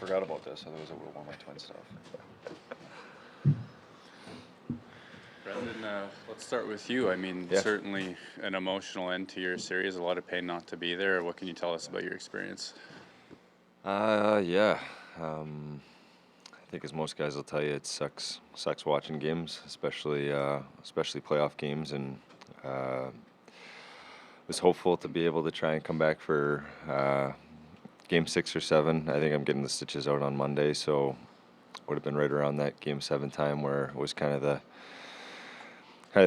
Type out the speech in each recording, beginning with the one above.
forgot about this. Otherwise, I would have worn my twin stuff. Brenden, let's start with you. I mean, certainly an emotional end to your series. A lot of pain not to be there. What can you tell us about your experience? Yeah. I think as most guys will tell you, it sucks watching games, especially playoff games, and was hopeful to be able to try and come back for game 6 or 7. I think I'm getting the stitches out on Monday, so would have been right around that game 7 time where it was kind of the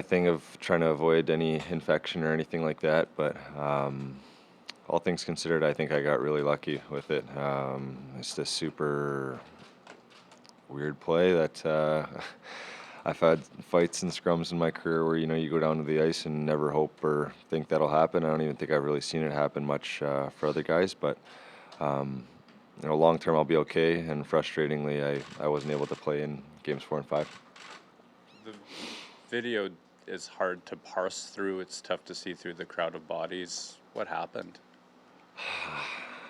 thing of trying to avoid any infection or anything like that. But all things considered, I think I got really lucky with it. It's this super weird play that I've had fights and scrums in my career where, you go down to the ice and never hope or think that'll happen. I don't even think I've really seen it happen much for other guys, but long term I'll be okay. And frustratingly, I wasn't able to play in games 4 and 5. The video is hard to parse through. It's tough to see through the crowd of bodies. What happened?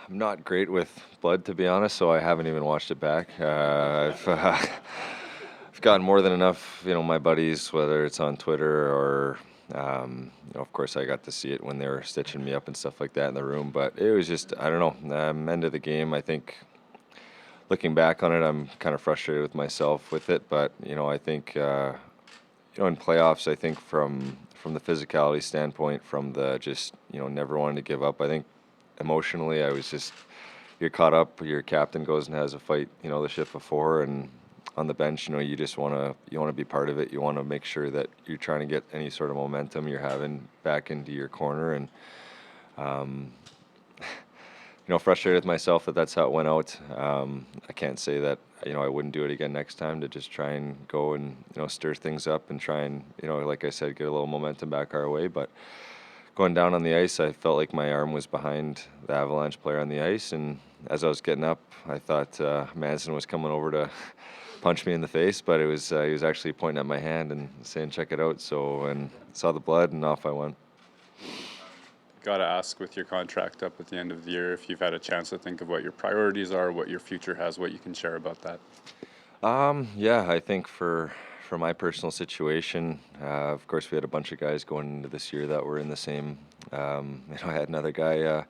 I'm not great with blood, to be honest, so I haven't even watched it back. I've gotten more than enough, my buddies, whether it's on Twitter or, of course I got to see it when they were stitching me up and stuff like that in the room. But it was just, I don't know, end of the game. I think looking back on it, I'm kind of frustrated with myself with it. But, I think, in playoffs, I think from the physicality standpoint, from the just, never wanting to give up, I think emotionally I was just, you're caught up, your captain goes and has a fight, the shift before, and on the bench, you just want to be part of it. You want to make sure that you're trying to get any sort of momentum you're having back into your corner. And frustrated with myself that that's how it went out. I can't say that I wouldn't do it again next time, to just try and go and stir things up and try and like I said, get a little momentum back our way. But going down on the ice, I felt like my arm was behind the Avalanche player on the ice, and as I was getting up, I thought Manson was coming over to punch me in the face, but he was actually pointing at my hand and saying, "Check it out." So, and saw the blood, and off I went. Got to ask, with your contract up at the end of the year, if you've had a chance to think of what your priorities are, what your future has, what you can share about that. Yeah, I think for my personal situation, of course, we had a bunch of guys going into this year that were in the same. I had another guy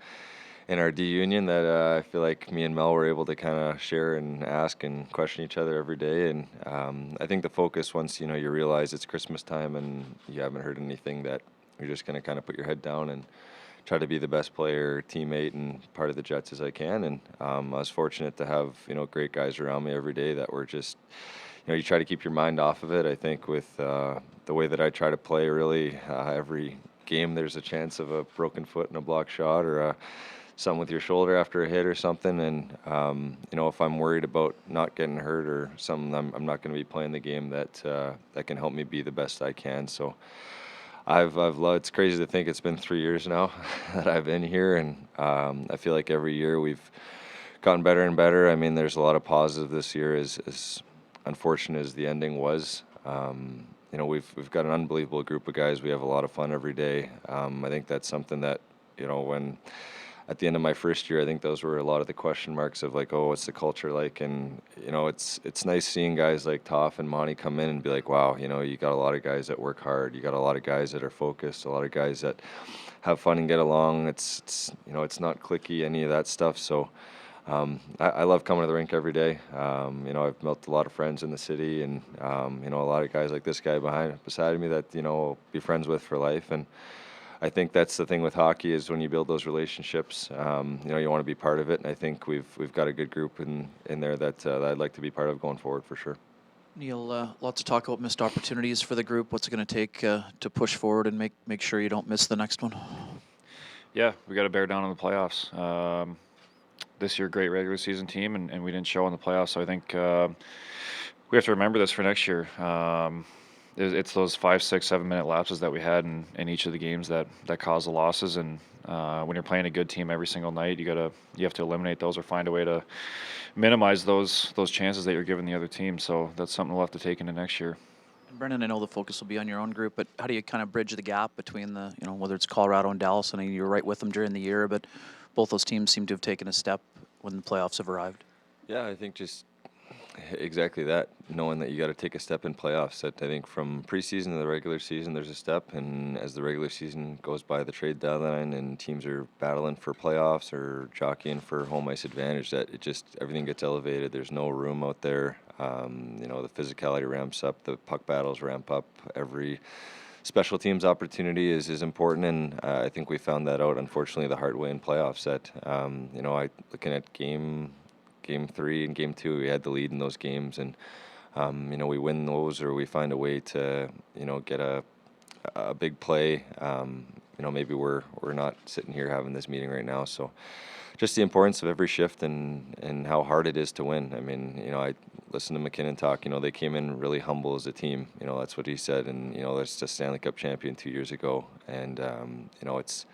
in our D union that I feel like me and Mel were able to kind of share and ask and question each other every day. And I think the focus, once you realize it's Christmas time and you haven't heard anything, that you're just going to kind of put your head down and try to be the best player, teammate, and part of the Jets as I can. And I was fortunate to have great guys around me every day that were just, you try to keep your mind off of it. I think with the way that I try to play, really every game there's a chance of a broken foot and a blocked shot, or something with your shoulder after a hit or something. And if I'm worried about not getting hurt or something, I'm not going to be playing the game that can help me be the best I can. So I've loved. It's crazy to think it's been 3 years now that I've been here, and I feel like every year we've gotten better and better. I mean, there's a lot of positive this year, as unfortunate as the ending was. We've got an unbelievable group of guys. We have a lot of fun every day. I think that's something that when at the end of my first year, I think those were a lot of the question marks of like, oh, what's the culture like? And it's nice seeing guys like Toff and Monty come in and be like, wow, you got a lot of guys that work hard. You got a lot of guys that are focused. A lot of guys that have fun and get along. It's not cliquey, any of that stuff. So I love coming to the rink every day. I've met a lot of friends in the city, and a lot of guys like this guy beside me that I'll be friends with for life. And I think that's the thing with hockey, is when you build those relationships, you want to be part of it. And I think we've got a good group in there that I'd like to be part of going forward for sure. Neal, lots of talk about missed opportunities for the group. What's it going to take to push forward and make sure you don't miss the next one? Yeah, we got to bear down on the playoffs. This year, great regular season team, and we didn't show in the playoffs. So I think we have to remember this for next year. It's those 5, 6, 7 minute lapses that we had in each of the games that cause the losses. And when you're playing a good team every single night, you have to eliminate those or find a way to minimize those chances that you're giving the other team. So that's something we'll have to take into next year. And Brenden, I know the focus will be on your own group, but how do you kind of bridge the gap between the, whether it's Colorado and Dallas? I know you were right with them during the year, but both those teams seem to have taken a step when the playoffs have arrived. Yeah, I think just exactly that. Knowing that you got to take a step in playoffs. That I think from preseason to the regular season, there's a step, and as the regular season goes by, the trade deadline, and teams are battling for playoffs or jockeying for home ice advantage, that it just everything gets elevated. There's no room out there. The physicality ramps up, the puck battles ramp up. Every special teams opportunity is important, and I think we found that out, unfortunately, the hard way in playoffs. That I looking at game 3 and game 2, we had the lead in those games, and we win those, or we find a way to get a big play. Maybe we're not sitting here having this meeting right now. So just the importance of every shift and how hard it is to win. I mean, I listened to McKinnon talk. They came in really humble as a team. That's what he said, and that's the Stanley Cup champion 2 years ago, and it's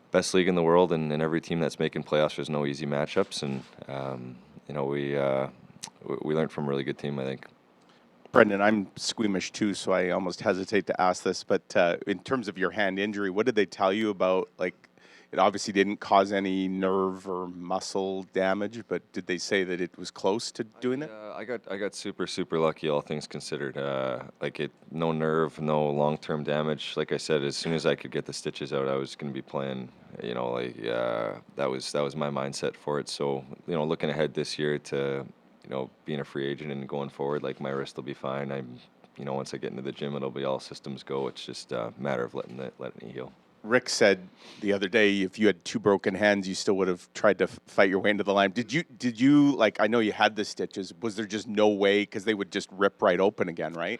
best league in the world, and every team that's making playoffs, there's no easy matchups, and we learned from a really good team, I think. Brenden, I'm squeamish too, so I almost hesitate to ask this, but in terms of your hand injury, what did they tell you about, like, it obviously didn't cause any nerve or muscle damage, but did they say that it was close to doing it? I got super lucky, all things considered. No nerve, no long-term damage. Like I said, as soon as I could get the stitches out, I was going to be playing. That was my mindset for it. So looking ahead this year to being a free agent and going forward, like, my wrist will be fine. Once I get into the gym, it'll be all systems go. It's just a matter of letting it heal. Rick said the other day, if you had 2 broken hands, you still would have tried to fight your way into the line. Did you like? I know you had the stitches. Was there just no way, because they would just rip right open again, right?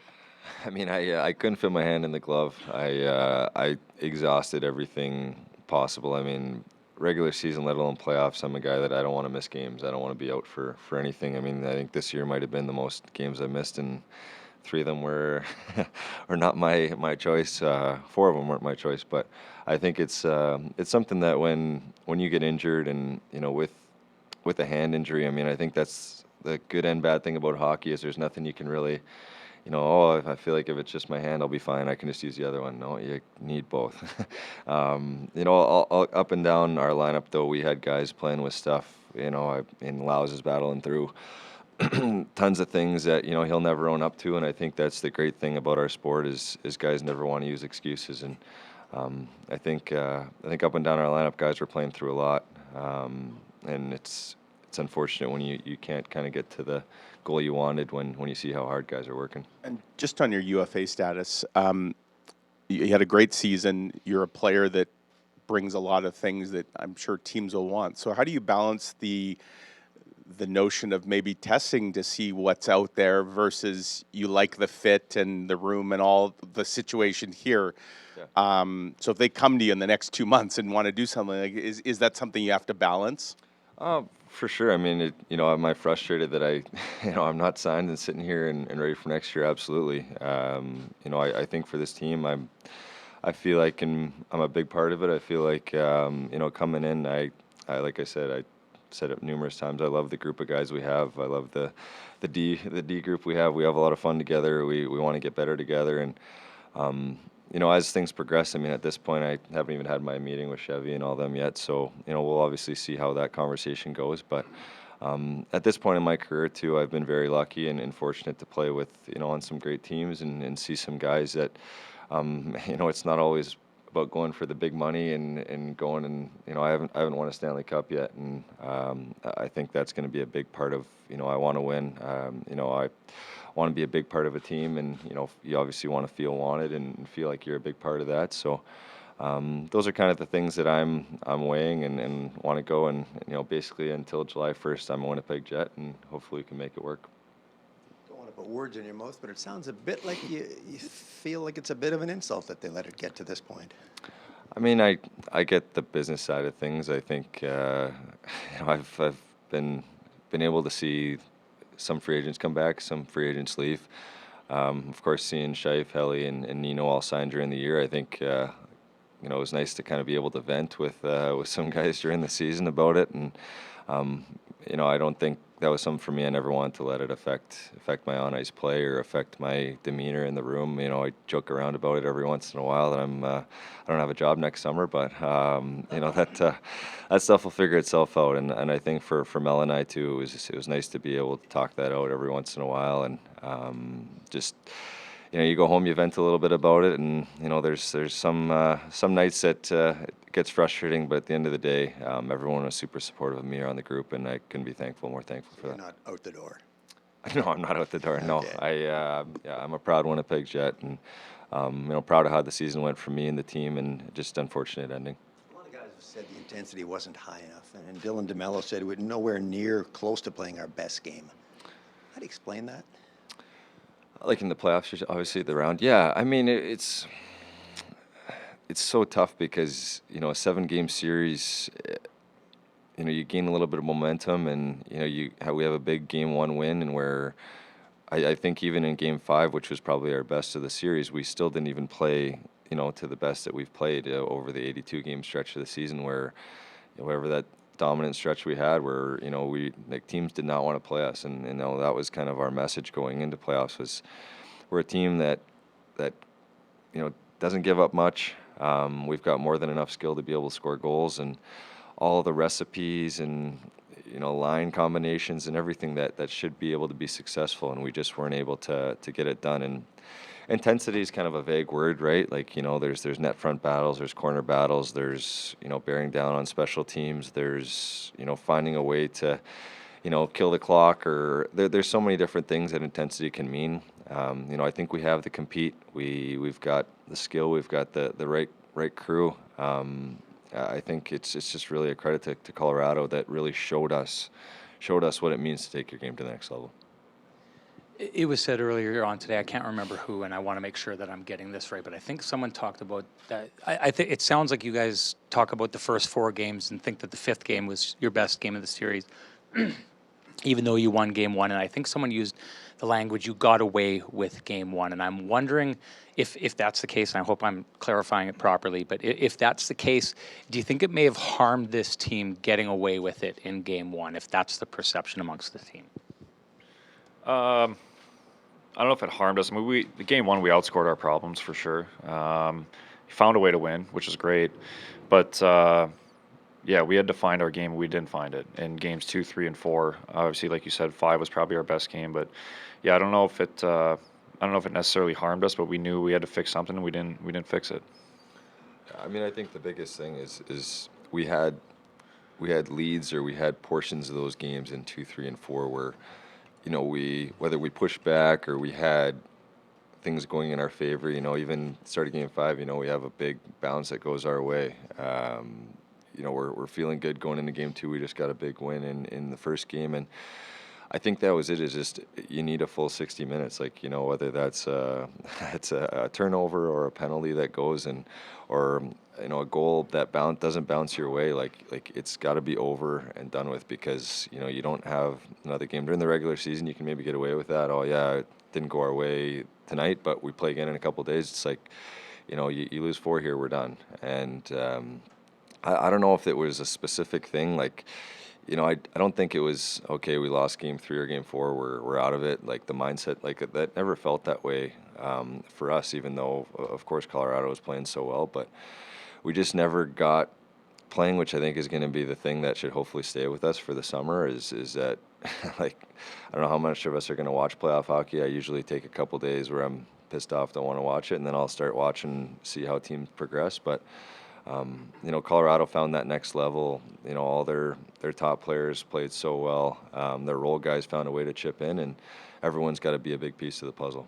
I mean, I couldn't fit my hand in the glove. I exhausted everything possible. I mean, regular season, let alone playoffs, I'm a guy that I don't want to miss games. I don't want to be out for anything. I mean, I think this year might have been the most games I missed, and 3 of them were not my choice. 4 of them weren't my choice, but I think it's something that when you get injured, and with a hand injury, I mean, I think that's the good and bad thing about hockey, is there's nothing you can really, if I feel like if it's just my hand, I'll be fine. I can just use the other one. No, you need both. All up and down our lineup, though, we had guys playing with stuff. In Laus is battling through tons of things that he'll never own up to, and I think that's the great thing about our sport is guys never want to use excuses, and I think up and down our lineup, guys were playing through a lot, and it's unfortunate when you can't kind of get to the goal you wanted when you see how hard guys are working. And just on your UFA status, you had a great season. You're a player that brings a lot of things that I'm sure teams will want. So how do you balance the notion of maybe testing to see what's out there versus you like the fit and the room and all the situation here? Yeah. So if they come to you in the next 2 months and want to do something, like, is that something you have to balance? For sure. I mean, am I frustrated that I'm not signed and sitting here and ready for next year? Absolutely. I think for this team, I feel like I'm a big part of it. I feel like, coming in, I like I said it numerous times. I love the group of guys we have. I love the D group we have. We have a lot of fun together. We want to get better together, and as things progress, I mean, at this point, I haven't even had my meeting with Chevy and all them yet. So we'll obviously see how that conversation goes. But at this point in my career too, I've been very lucky and fortunate to play with on some great teams and see some guys that it's not always about going for the big money and going, and I haven't won a Stanley Cup yet, and I think that's going to be a big part of I want to win. I want to be a big part of a team, and you obviously want to feel wanted and feel like you're a big part of that. So those are kind of the things that I'm weighing and want to go, and basically until July 1st, I'm a Winnipeg Jet, and hopefully we can make it work. Put words in your mouth, but it sounds a bit like you feel like it's a bit of an insult that they let it get to this point. I mean, I get the business side of things. I think I've been able to see some free agents come back, some free agents leave. Of course, seeing Scheif, Helly, and Nino all signed during the year, I think it was nice to kind of be able to vent with some guys during the season about it, and I don't think that was something for me. I never wanted to let it affect my on ice play or affect my demeanor in the room. You know, I joke around about it every once in a while that I don't have a job next summer, but you know that stuff will figure itself out. And I think for Mel and I too, it was nice to be able to talk that out every once in a while and just. You know, you go home, you vent a little bit about it, and you know, there's some nights that it gets frustrating, but at the end of the day, everyone was super supportive of me around the group, and I couldn't be more thankful for You're that. not out the door. No, I'm not out the door. No, Okay. I'm a proud Winnipeg Jet, and you know, proud of how the season went for me and the team, and just unfortunate ending. A lot of guys have said the intensity wasn't high enough, and Dillon DeMello said we're nowhere near close to playing our best game. How do you explain that? Like in the playoffs, obviously the round. Yeah, I mean it's so tough because you know a 7-game series. You know you gain a little bit of momentum, and you know we have a big Game 1 win, and where I think even in Game 5, which was probably our best of the series, we still didn't even play you know to the best that we've played over the 82-game stretch of the season, where whatever that dominant stretch we had where you know we like teams did not want to play us, and you know that was kind of our message going into playoffs was we're a team that you know doesn't give up much. We've got more than enough skill to be able to score goals, and all the recipes and you know line combinations and everything that should be able to be successful, and we just weren't able to get it done. And intensity is kind of a vague word, right? Like, you know, there's net front battles, there's corner battles, there's, you know, bearing down on special teams, there's, you know, finding a way to, you know, kill the clock, or there's so many different things that intensity can mean. You know, I think we have the compete. We've got the skill, we've got the right crew. I think it's just really a credit to Colorado that really showed us what it means to take your game to the next level. It was said earlier on today, I can't remember who, and I want to make sure that I'm getting this right, but I think someone talked about that. I think it sounds like you guys talk about the first 4 games and think that the 5th game was your best game of the series, even though you won Game 1. And I think someone used the language, you got away with Game 1. And I'm wondering if that's the case, and I hope I'm clarifying it properly, but if that's the case, do you think it may have harmed this team getting away with it in Game 1, if that's the perception amongst the team? I don't know if it harmed us. I mean, the Game 1, we outscored our problems for sure. Found a way to win, which is great. But, yeah, we had to find our game. We didn't find it in Games 2, 3, and 4. Obviously, like you said, 5 was probably our best game. But, yeah, I don't know if it necessarily harmed us, but we knew we had to fix something, and we didn't fix it. I mean, I think the biggest thing is we had leads, or we had portions of those games in 2, 3, and 4 where, you know, whether we pushed back or we had things going in our favor, you know, even starting Game 5, you know, we have a big bounce that goes our way. You know, we're feeling good going into Game 2. We just got a big win in the first game, and I think that was it. Is just you need a full 60 minutes, like, you know, whether that's it's a turnover or a penalty that goes or you know a goal that doesn't bounce your way. Like it's got to be over and done with, because you know you don't have another game during the regular season. You can maybe get away with that. Oh yeah, it didn't go our way tonight, but we play again in a couple of days. It's like, you know, you lose 4 here, we're done. And I don't know if it was a specific thing, like. You know, I don't think it was, okay, we lost Game 3 or Game 4, we're out of it. Like, the mindset, like, that never felt that way for us, even though, of course, Colorado was playing so well. But we just never got playing, which I think is going to be the thing that should hopefully stay with us for the summer, is that, like, I don't know how much of us are going to watch playoff hockey. I usually take a couple days where I'm pissed off, don't want to watch it, and then I'll start watching, see how teams progress. But you know, Colorado found that next level. You know, all their top players played so well. Their role guys found a way to chip in, and everyone's got to be a big piece of the puzzle.